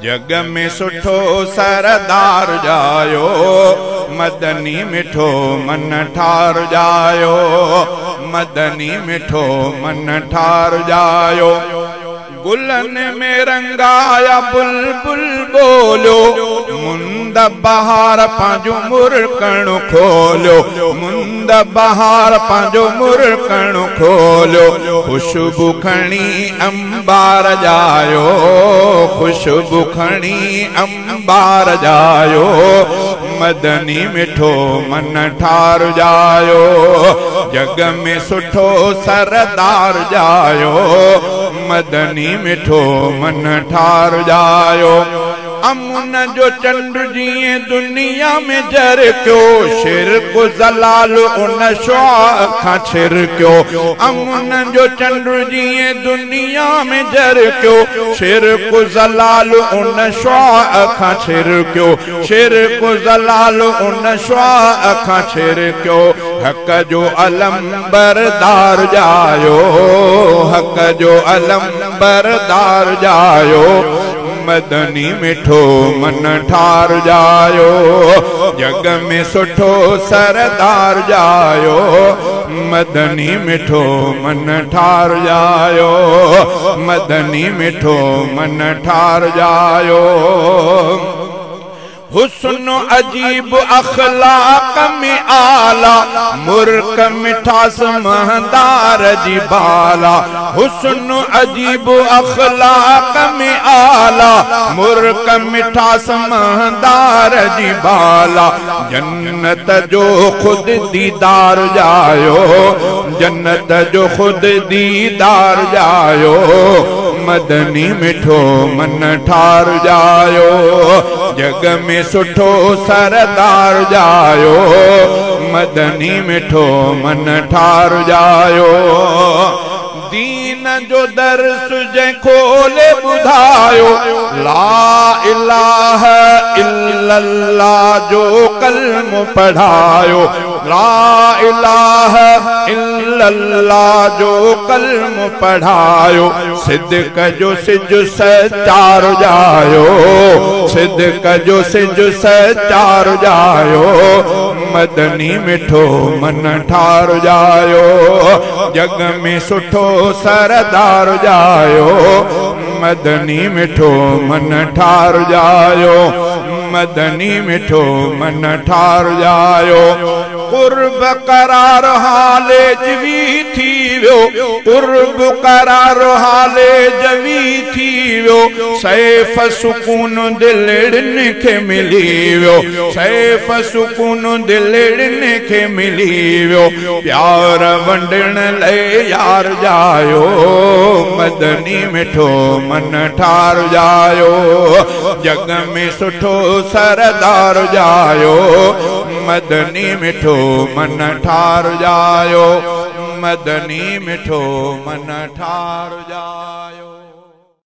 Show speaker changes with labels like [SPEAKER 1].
[SPEAKER 1] जग में सुठो सरदार जायो, मदनी मिठो मन ठार जायो, मदनी मिठो मन ठार जायो। गुलन में रंगाया बुलबुल बोलो, मुंद बहार पांजो मुरकण खोलो, मुंद बहार पांजो मुरकण खोलो। खुशबू खणी अंबार जायो, खुशबू खणी अंबार जायो, मदनी मिठो मन ठार जायो। जग में सुठो सरदार जायो, मदनी मिठो मन ठार जायो। अमुन जो चंड जिए दुनिया में जर क्यो, शिरक जलाल उन शुआ खां छिर क्यो। अमुन जो चंड जिए दुनिया में जर क्यो, शिरक जलाल उन शुआ खां छिर क्यो, शिरक जलाल उन शुआ खां छिर क्यो। हक जो अलम बरदार जायो, हक जो अलम बरदार जायो, मदनी मिठो मन ठार जायो। जग में सुठो सरदार जायो, मदनी मिठो मन ठार जायो, मदनी मिठो मन ठार जायो। हुस्न अजीब अखलाक में आला, मुर्क मिठास महदार जी बाला। हुस्न अजीब अखलाक में आला, मुर्क मिठास महदार जी बाला। जन्नत जो खुद दीदार जायो, जन्नत जो खुद दीदार जायो, मदनी मिठो मन ठार जायो। जग में सुठो सरदार जायो, मदनी मिठो मन ठार जायो। दीन जो दर्स जै खोले बुधायो, ला इलाहा इल्लल्लाह जो कलम पढ़ायो, ला इलाहा इल्लल्लाह जो कलम पढ़ायो। सिद्क जो सिज सचार जायो, सिद्क जो सिज सचार जायो, मदनी मिठो मन ठार जायो। जग में सुठो सरदार जायो, मदनी मिठो मन ठार जायो, मदनी मिठो मन ठार जायो। कुर्ब करार हाले जवी थी वियो, कुर्ब करार हाले जवी थी वियो। सैफ सुकून दिलड़न के मिली वियो, सैफ सुकून दिलड़न के मिली वियो। प्यार वंडण ले यार जायो, मदनी मिठो मन ठार जायो। जग में सुठो सरदार जायो, मदनी मिठो मन ठार जायो, मदनी मिठो मन ठार जायो।